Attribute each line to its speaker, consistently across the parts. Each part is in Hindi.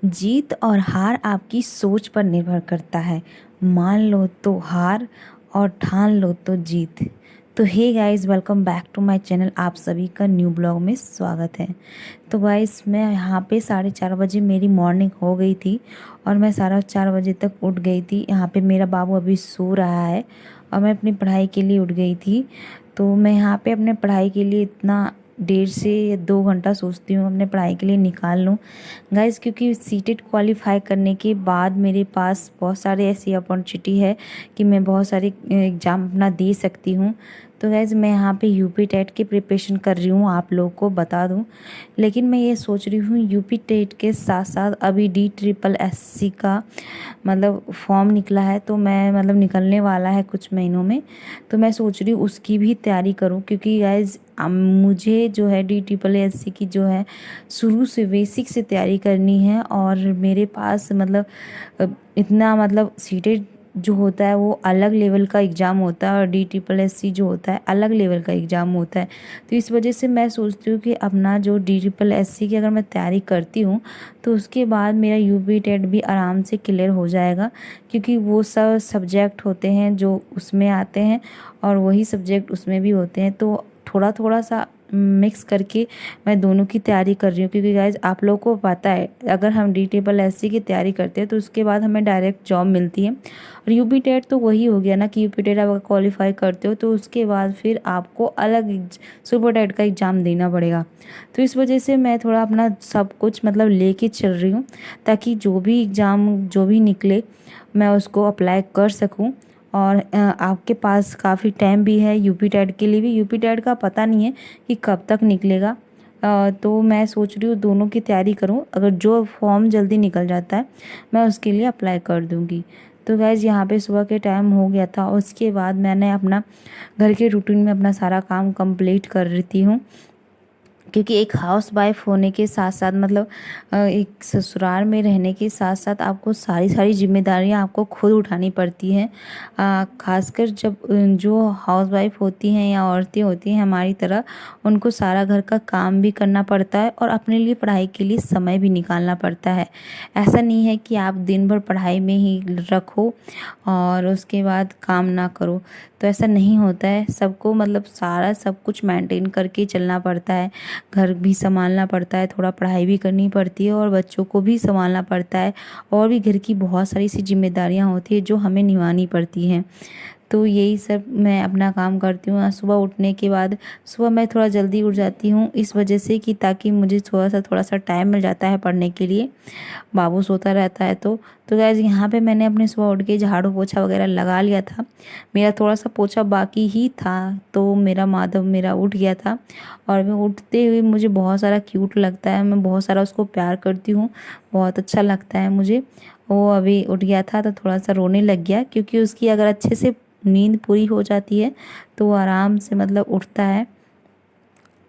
Speaker 1: जीत और हार आपकी सोच पर निर्भर करता है। मान लो तो हार और ठान लो तो जीत। तो hey guys, welcome back to my channel. आप सभी का न्यू ब्लॉग में स्वागत है। तो गाइस, मैं यहाँ पे 4:30 बजे मेरी मॉर्निंग हो गई थी और मैं 4:30 बजे तक उठ गई थी। यहाँ पे मेरा बाबू अभी सो रहा है और मैं अपनी पढ़ाई के लिए उठ गई थी। तो मैं यहाँ पे अपने पढ़ाई के लिए इतना 1.5 से 2 घंटा सोचती हूँ अपने पढ़ाई के लिए निकाल लूँ गाइस, क्योंकि सीटेट क्वालिफाई करने के बाद मेरे पास बहुत सारे ऐसी अपॉर्चुनिटी है कि मैं बहुत सारे एग्ज़ाम अपना दे सकती हूँ। तो गाइस, मैं यहाँ पे यूपी टेट की प्रिपरेशन कर रही हूँ, आप लोगों को बता दूँ। लेकिन मैं ये सोच रही हूँ यूपी टेट के साथ साथ अभी DSSS का मतलब फॉर्म निकला है, तो मैं मतलब निकलने वाला है कुछ महीनों में। तो मैं सोच रही हूँ उसकी भी तैयारी करूँ, क्योंकि गाइज मुझे जो है DSSS की जो है शुरू से बेसिक से तैयारी करनी है। और मेरे पास मतलब इतना मतलब सीटेट जो होता है वो अलग लेवल का एग्ज़ाम होता है और DSSS जो होता है अलग लेवल का एग्ज़ाम होता है। तो इस वजह से मैं सोचती हूँ कि अपना जो DSSS की अगर मैं तैयारी करती हूँ तो उसके बाद मेरा यूपी टेट भी आराम से क्लियर हो जाएगा, क्योंकि वो सब सब्जेक्ट होते हैं जो उसमें आते हैं और वही सब्जेक्ट उसमें भी होते हैं। तो थोड़ा थोड़ा सा मिक्स करके मैं दोनों की तैयारी कर रही हूँ, क्योंकि गाइज आप लोगों को पता है अगर हम DSSS की तैयारी करते हैं तो उसके बाद हमें डायरेक्ट जॉब मिलती है। और यूपी टेट तो वही हो गया ना कि यूपी टेट आप अगर क्वालिफाई करते हो तो उसके बाद फिर आपको अलग सुपर टेट का एग्ज़ाम देना पड़ेगा। तो इस वजह से मैं थोड़ा अपना सब कुछ मतलब लेके चल रही हूँ, ताकि जो भी एग्ज़ाम जो भी निकले मैं उसको अप्लाई कर सकूँ। और आपके पास काफ़ी टाइम भी है यूपी टेट के लिए भी। यूपी टेट का पता नहीं है कि कब तक निकलेगा। तो मैं सोच रही हूँ दोनों की तैयारी करूँ, अगर जो फॉर्म जल्दी निकल जाता है मैं उसके लिए अप्लाई कर दूँगी। तो गैस, यहाँ पे सुबह के टाइम हो गया था, उसके बाद मैंने अपना घर के रूटीन में अपना सारा काम कंप्लीट कर रही हूँ, क्योंकि एक हाउस वाइफ होने के साथ साथ मतलब एक ससुराल में रहने के साथ साथ आपको सारी सारी जिम्मेदारियां आपको खुद उठानी पड़ती हैं। खासकर जब जो हाउस वाइफ होती हैं या औरतें होती हैं हमारी तरह, उनको सारा घर का काम भी करना पड़ता है और अपने लिए पढ़ाई के लिए समय भी निकालना पड़ता है। ऐसा नहीं है कि आप दिन भर पढ़ाई में ही रखो और उसके बाद काम ना करो, तो ऐसा नहीं होता है। सबको मतलब सारा सब कुछ मेंटेन करके चलना पड़ता है। घर भी संभालना पड़ता है, थोड़ा पढ़ाई भी करनी पड़ती है और बच्चों को भी संभालना पड़ता है। और भी घर की बहुत सारी सी जिम्मेदारियां होती है जो हमें निभानी पड़ती हैं। तो यही सब मैं अपना काम करती हूँ। सुबह उठने के बाद सुबह मैं थोड़ा जल्दी उठ जाती हूँ इस वजह से कि ताकि मुझे थोड़ा सा टाइम मिल जाता है पढ़ने के लिए, बाबू सोता रहता है तो गाइस, यहाँ पे मैंने अपने सुबह उठ के झाड़ू पोछा वगैरह लगा लिया था। मेरा थोड़ा सा पोछा बाकी ही था, तो मेरा माधव मेरा उठ गया था और मैं उठते हुए मुझे बहुत सारा क्यूट लगता है, मैं बहुत सारा उसको प्यार करती हूँ, बहुत अच्छा लगता है मुझे। वो अभी उठ गया था तो थोड़ा सा रोने लग गया, क्योंकि उसकी अगर अच्छे से नींद पूरी हो जाती है तो वो आराम से मतलब उठता है।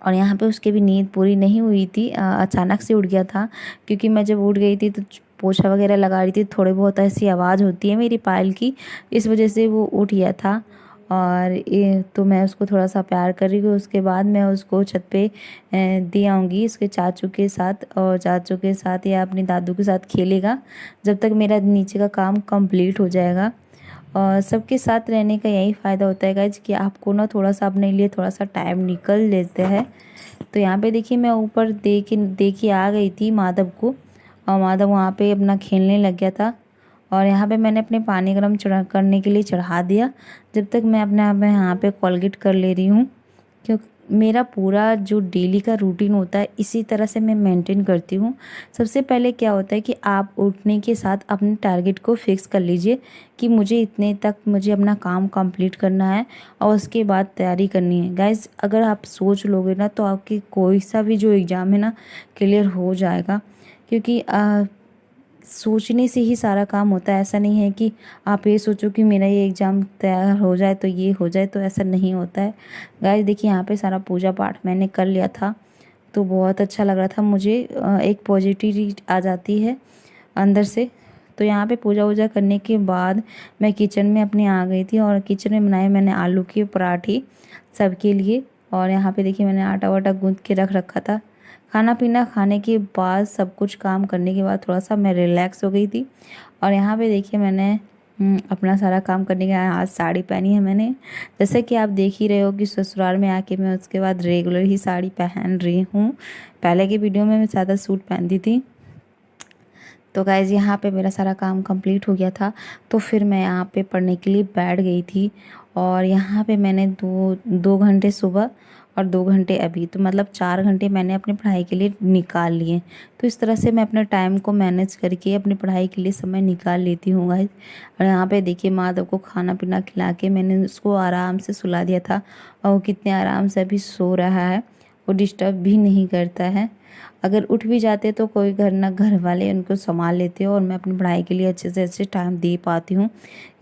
Speaker 1: और यहाँ पे उसके भी नींद पूरी नहीं हुई थी, अचानक से उठ गया था, क्योंकि मैं जब उठ गई थी तो पोछा वगैरह लगा रही थी, थोड़ी बहुत ऐसी आवाज़ होती है मेरी पायल की, इस वजह से वो उठ गया था। और ये तो मैं उसको थोड़ा सा प्यार कर रही हूँ। उसके बाद मैं उसको छत पे दे आऊँगी उसके चाचू के साथ, और चाचू के साथ या अपनी दादू के साथ खेलेगा जब तक मेरा नीचे का काम कंप्लीट हो जाएगा। और सबके साथ रहने का यही फ़ायदा होता है गाइज कि आपको ना थोड़ा सा अपने लिए थोड़ा सा टाइम निकल लेते हैं। तो यहाँ पे देखिए, मैं ऊपर दे के आ गई थी माधव को, और माधव वहाँ पे अपना खेलने लग गया था। और यहाँ पे मैंने अपने पानी गर्म चढ़ा करने के लिए चढ़ा दिया, जब तक मैं अपने आप में यहाँ पे कोलगेट कर ले रही हूँ। क्योंकि मेरा पूरा जो डेली का रूटीन होता है इसी तरह से मैं मेंटेन करती हूँ। सबसे पहले क्या होता है कि आप उठने के साथ अपने टारगेट को फिक्स कर लीजिए कि मुझे इतने तक मुझे अपना काम कंप्लीट करना है और उसके बाद तैयारी करनी है। गाइज, अगर आप सोच लोगे ना तो आपकी कोई सा भी जो एग्ज़ाम है ना क्लियर हो जाएगा, क्योंकि सोचने से ही सारा काम होता है। ऐसा नहीं है कि आप ये सोचो कि मेरा ये एग्ज़ाम तैयार हो जाए तो ये हो जाए, तो ऐसा नहीं होता है। गाइस देखिए, यहाँ पे सारा पूजा पाठ मैंने कर लिया था, तो बहुत अच्छा लग रहा था मुझे। एक पॉजिटिविटी आ जाती है अंदर से। तो यहाँ पे पूजा वूजा करने के बाद मैं किचन में अपने आ गई थी और किचन में बनाए मैंने आलू के पराठे सबके लिए। और यहाँ पे देखिए मैंने आटा वाटा गूँथ के रख रखा था, खाना पीना खाने के बाद सब कुछ काम करने के बाद थोड़ा सा मैं रिलैक्स हो गई थी। और यहाँ पे देखिए मैंने अपना सारा काम करने के आज साड़ी पहनी है मैंने। जैसे कि आप देख ही रहे हो कि ससुराल में आके मैं उसके बाद रेगुलर ही साड़ी पहन रही हूँ। पहले की वीडियो में मैं ज़्यादा सूट पहनती थी। तो गाइज़ यहाँ पे मेरा सारा काम कंप्लीट हो गया था, तो फिर मैं यहाँ पे पढ़ने के लिए बैठ गई थी। और यहाँ पे मैंने दो घंटे सुबह और 2 घंटे अभी, तो मतलब 4 घंटे मैंने अपनी पढ़ाई के लिए निकाल लिए। तो इस तरह से मैं अपने टाइम को मैनेज करके अपनी पढ़ाई के लिए समय निकाल लेती हूँ गाइज़। और यहाँ पे देखिए माधव को खाना पीना खिला के मैंने उसको आराम से सुला दिया था, और वो कितने आराम से अभी सो रहा है, वो डिस्टर्ब भी नहीं करता है। अगर उठ भी जाते तो कोई घर वाले उनको संभाल लेते हो, और मैं अपनी पढ़ाई के लिए अच्छे से अच्छे टाइम दे पाती हूँ।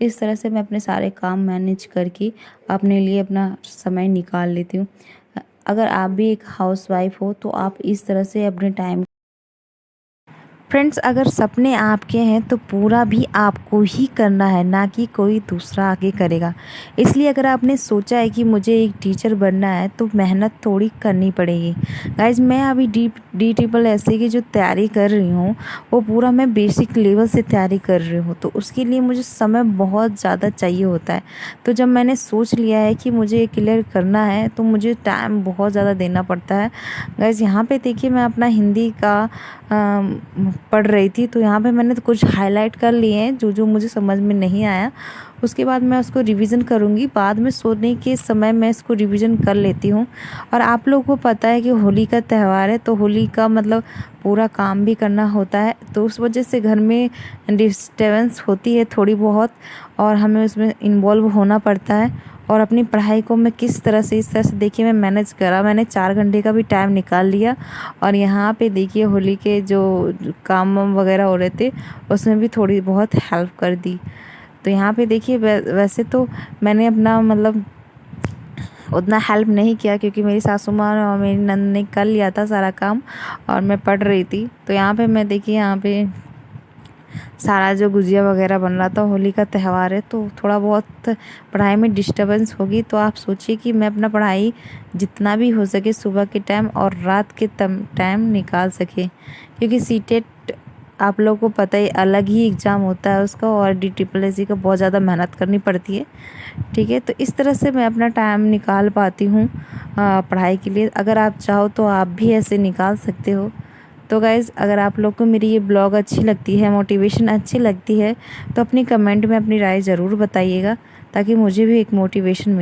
Speaker 1: इस तरह से मैं अपने सारे काम मैनेज करके अपने लिए अपना समय निकाल लेती हूँ। अगर आप भी एक हाउसवाइफ हो तो आप इस तरह से अपने टाइम फ्रेंड्स, अगर सपने आपके हैं तो पूरा भी आपको ही करना है, ना कि कोई दूसरा आगे करेगा। इसलिए अगर आपने सोचा है कि मुझे एक टीचर बनना है तो मेहनत थोड़ी करनी पड़ेगी। गाइज मैं अभी DSSS की जो तैयारी कर रही हूँ वो पूरा मैं बेसिक लेवल से तैयारी कर रही हूँ, तो उसके लिए मुझे समय बहुत ज़्यादा चाहिए होता है। तो जब मैंने सोच लिया है कि मुझे क्लियर करना है तो मुझे टाइम बहुत ज़्यादा देना पड़ता है। गाइज यहाँ पे देखिए मैं अपना हिंदी का पढ़ रही थी, तो यहाँ पे मैंने तो कुछ हाईलाइट कर लिए हैं जो जो मुझे समझ में नहीं आया। उसके बाद मैं उसको रिवीजन करूँगी, बाद में सोने के समय मैं इसको रिवीजन कर लेती हूँ। और आप लोगों को पता है कि होली का त्यौहार है, तो होली का मतलब पूरा काम भी करना होता है, तो उस वजह से घर में डिस्टर्बेंस होती है थोड़ी बहुत, और हमें उसमें इन्वॉल्व होना पड़ता है। और अपनी पढ़ाई को मैं किस तरह से इस तरह से देखिए मैं मैनेज करा, मैंने 4 घंटे का भी टाइम निकाल लिया। और यहाँ पे देखिए होली के जो काम वाम वगैरह हो रहे थे उसमें भी थोड़ी बहुत हेल्प कर दी। तो यहाँ पे देखिए वैसे तो मैंने अपना मतलब उतना हेल्प नहीं किया, क्योंकि मेरी सासू माँ और मेरी नंद ने कर लिया था सारा काम, और मैं पढ़ रही थी। तो यहाँ पे मैं देखिए यहाँ पे सारा जो गुजिया वगैरह बन रहा था, होली का त्यौहार है तो थोड़ा बहुत पढ़ाई में डिस्टर्बेंस होगी। तो आप सोचिए कि मैं अपना पढ़ाई जितना भी हो सके सुबह के टाइम और रात के टाइम निकाल सके, क्योंकि सीटेट आप लोगों को पता ही अलग ही एग्ज़ाम होता है उसका, और DSSS का बहुत ज़्यादा मेहनत करनी पड़ती है। ठीक है, तो इस तरह से मैं अपना टाइम निकाल पाती हूँ पढ़ाई के लिए। अगर आप चाहो तो आप भी ऐसे निकाल सकते हो। तो गाइज़ अगर आप लोग को मेरी ये ब्लॉग अच्छी लगती है, मोटिवेशन अच्छी लगती है, तो अपनी कमेंट में अपनी राय ज़रूर बताइएगा, ताकि मुझे भी एक मोटिवेशन मिले।